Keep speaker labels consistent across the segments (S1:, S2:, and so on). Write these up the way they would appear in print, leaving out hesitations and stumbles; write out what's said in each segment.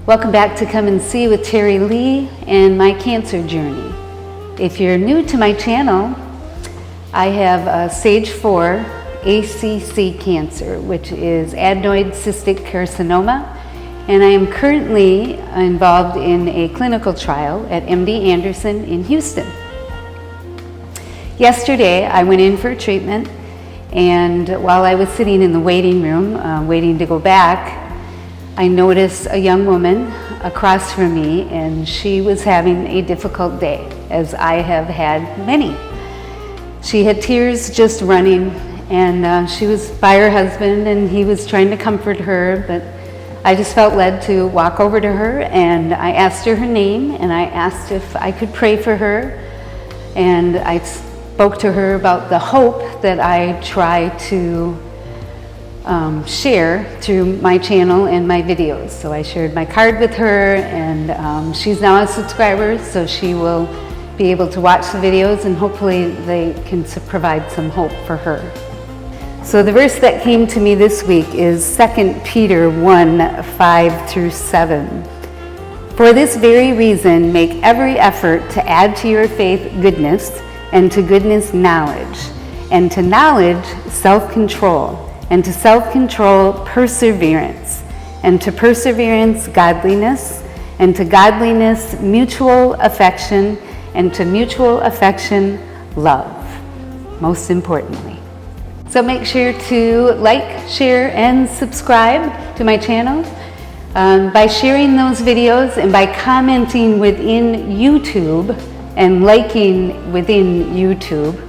S1: Welcome back to Come and See with Terry Lee and my cancer journey. If you're new to my channel, I have stage 4 ACC cancer, which is adenoid cystic carcinoma, and I am currently involved in a clinical trial at MD Anderson in Houston. Yesterday, I went in for treatment, and while I was sitting in the waiting room, waiting to go back, I noticed a young woman across from me, and she was having a difficult day, as I have had many. She had tears just running, and she was by her husband, and he was trying to comfort her, but I just felt led to walk over to her, and I asked her name, and I asked if I could pray for her, and I spoke to her about the hope that I try to share through my channel and my videos. So I shared my card with her, and she's now a subscriber, so she will be able to watch the videos, and hopefully they can provide some hope for her. So the verse that came to me this week is 2 Peter 1:5-7. For this very reason, make every effort to add to your faith goodness, and to goodness knowledge, and to knowledge self-control, and to self-control perseverance, and to perseverance godliness, and to godliness mutual affection, and to mutual affection love, most importantly. So make sure to like, share, and subscribe to my channel by sharing those videos and by commenting within YouTube and liking within YouTube.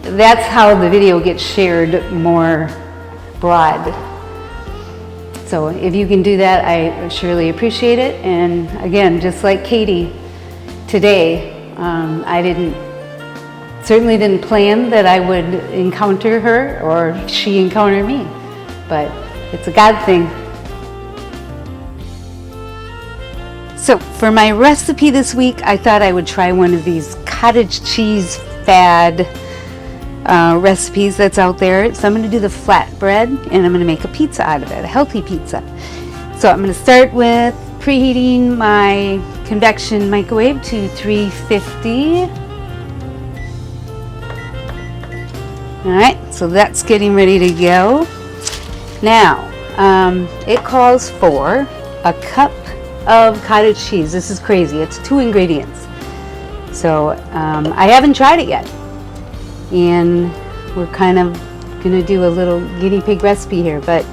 S1: That's how the video gets shared more broad. So if you can do that, I surely appreciate it. And again, just like Katie today, I certainly didn't plan that I would encounter her or she encounter me, but it's a God thing. So for my recipe this week, I thought I would try one of these cottage cheese fad recipes that's out there. So I'm going to do the flatbread, and I'm going to make a pizza out of it, a healthy pizza. So I'm going to start with preheating my convection microwave to 350. Alright, so that's getting ready to go. Now, it calls for a cup of cottage cheese. This is crazy. It's 2 ingredients. So I haven't tried it yet. And we're kind of going to do a little guinea pig recipe here. But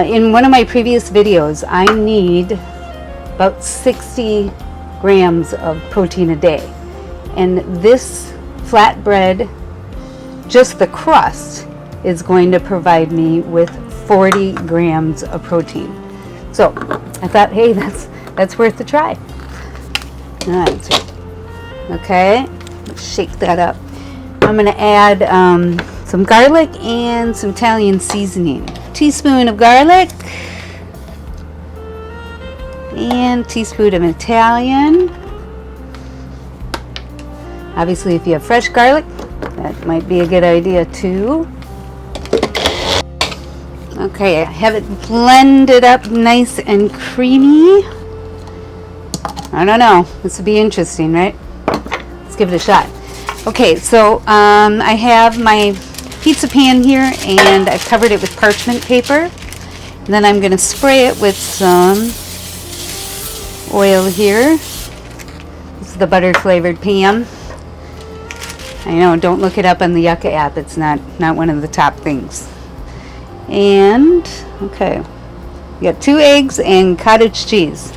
S1: in one of my previous videos, I need about 60 grams of protein a day. And this flatbread, just the crust, is going to provide me with 40 grams of protein. So I thought, hey, that's worth a try. All right, so, okay, let's shake that up. I'm going to add some garlic and some Italian seasoning. Teaspoon of garlic and teaspoon of Italian. Obviously, if you have fresh garlic, that might be a good idea too. Okay, I have it blended up nice and creamy. I don't know, this would be interesting, right? Let's give it a shot. Okay, so I have my pizza pan here, and I've covered it with parchment paper. And then I'm going to spray it with some oil here. This is the butter flavored pan. I know, don't look it up on the Yucca app. It's not one of the top things. And, okay, we got 2 eggs and cottage cheese.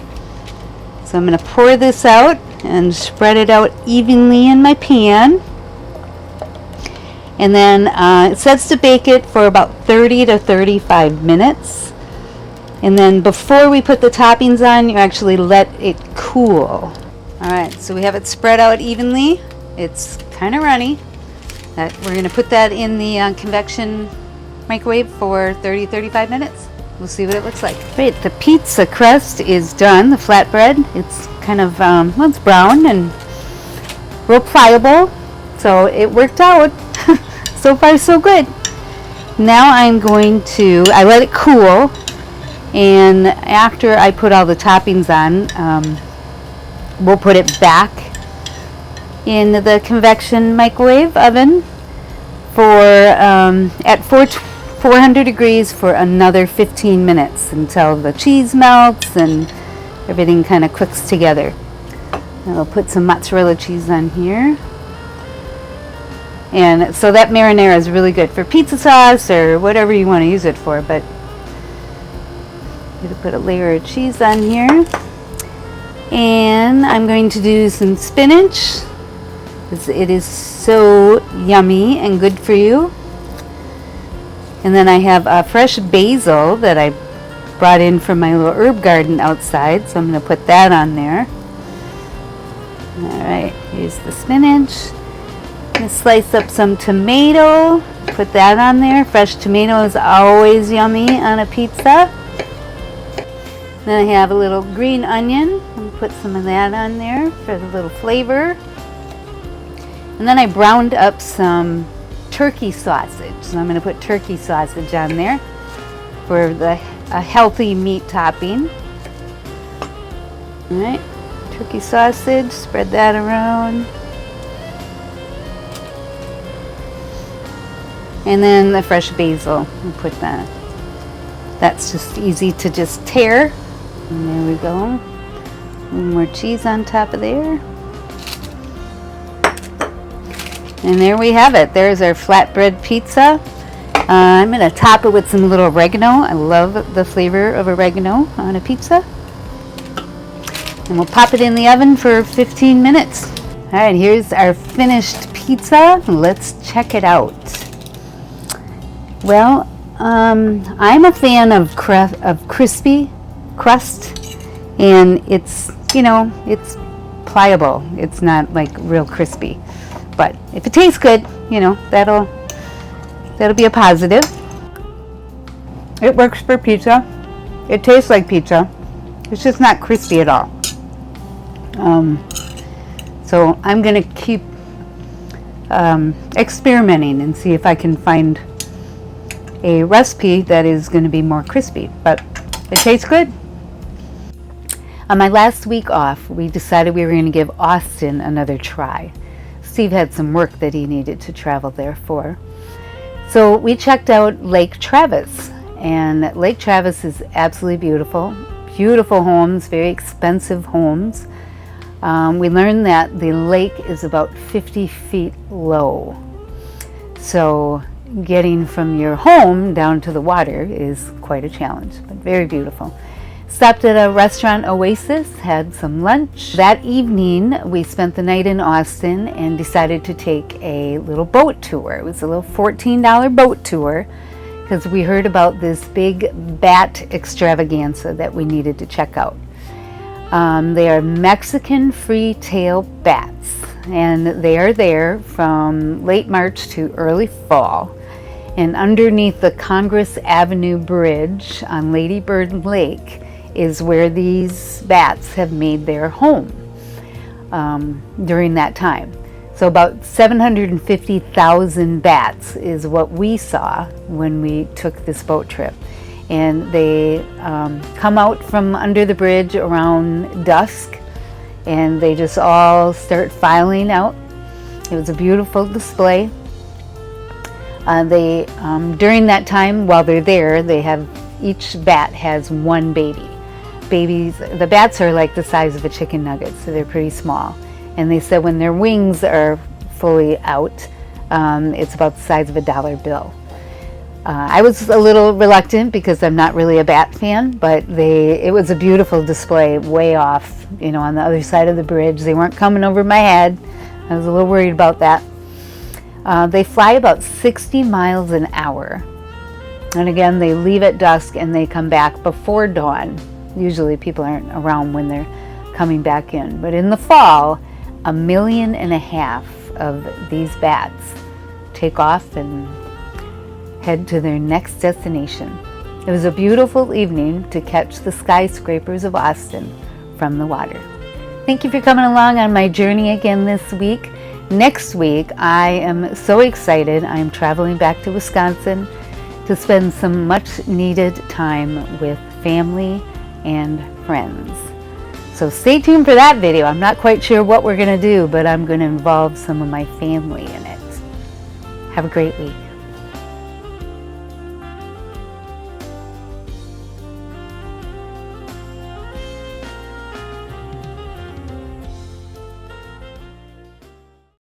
S1: So I'm going to pour this out and spread it out evenly in my pan. And then it says to bake it for about 30 to 35 minutes. And then before we put the toppings on, you actually let it cool. Alright, so we have it spread out evenly. It's kind of runny. We're going to put that in the convection microwave for 30-35 minutes. We'll see what it looks like. Right, the pizza crust is done, the flatbread. It's kind of, well, it's brown and real pliable. So it worked out. So far, so good. Now I'm going to, I let it cool, And after I put all the toppings on, we'll put it back in the convection microwave oven for at 400 degrees for another 15 minutes until the cheese melts and everything kind of cooks together. I'll put some mozzarella cheese on here. And so that marinara is really good for pizza sauce or whatever you want to use it for, but I'm going to put a layer of cheese on here. And I'm going to do some spinach. It is so yummy and good for you. And then I have a fresh basil that I brought in from my little herb garden outside, so I'm going to put that on there. Alright, here's the spinach. I'm going to slice up some tomato, put that on there. Fresh tomato is always yummy on a pizza. Then I have a little green onion. I'm put some of that on there for the little flavor. And then I browned up some turkey sausage. So I'm going to put turkey sausage on there for a healthy meat topping. All right, turkey sausage, spread that around. And then the fresh basil, I'll put that. That's just easy to just tear. And there we go. One more cheese on top of there. And there we have it. There's our flatbread pizza. I'm going to top it with some little oregano. I love the flavor of oregano on a pizza. And we'll pop it in the oven for 15 minutes. All right, here's our finished pizza. Let's check it out. Well, I'm a fan of crispy crust, and it's, you know, it's pliable. It's not like real crispy, but if it tastes good, you know, that'll be a positive. It works for pizza. It tastes like pizza. It's just not crispy at all. So I'm gonna keep experimenting and see if I can find a recipe that is going to be more crispy, but it tastes good. On my last week off, we decided we were going to give Austin another try. Steve had some work that he needed to travel there for. So we checked out Lake Travis, and Lake Travis is absolutely beautiful. Beautiful homes, very expensive homes. We learned that the lake is about 50 feet low. So getting from your home down to the water is quite a challenge, but very beautiful. Stopped at a restaurant, Oasis, had some lunch. That evening, we spent the night in Austin and decided to take a little boat tour. It was a little $14 boat tour because we heard about this big bat extravaganza that we needed to check out. They are Mexican free-tail bats, and they are there from late March to early fall. And underneath the Congress Avenue Bridge on Lady Bird Lake is where these bats have made their home during that time. So about 750,000 bats is what we saw when we took this boat trip. And they come out from under the bridge around dusk, and they just all start filing out. It was a beautiful display. During that time, while they're there, each bat has one baby. The bats are like the size of a chicken nugget, so they're pretty small. And they said when their wings are fully out, it's about the size of a dollar bill. I was a little reluctant because I'm not really a bat fan, but it was a beautiful display way off, you know, on the other side of the bridge. They weren't coming over my head. I was a little worried about that. They fly about 60 miles an hour. And again, they leave at dusk and they come back before dawn. Usually people aren't around when they're coming back in. But in the fall, 1.5 million of these bats take off and head to their next destination. It was a beautiful evening to catch the skyscrapers of Austin from the water. Thank you for coming along on my journey again this week. Next week, I am so excited. I am traveling back to Wisconsin to spend some much needed time with family and friends. So stay tuned for that video. I'm not quite sure what we're going to do, but I'm going to involve some of my family in it. Have a great week.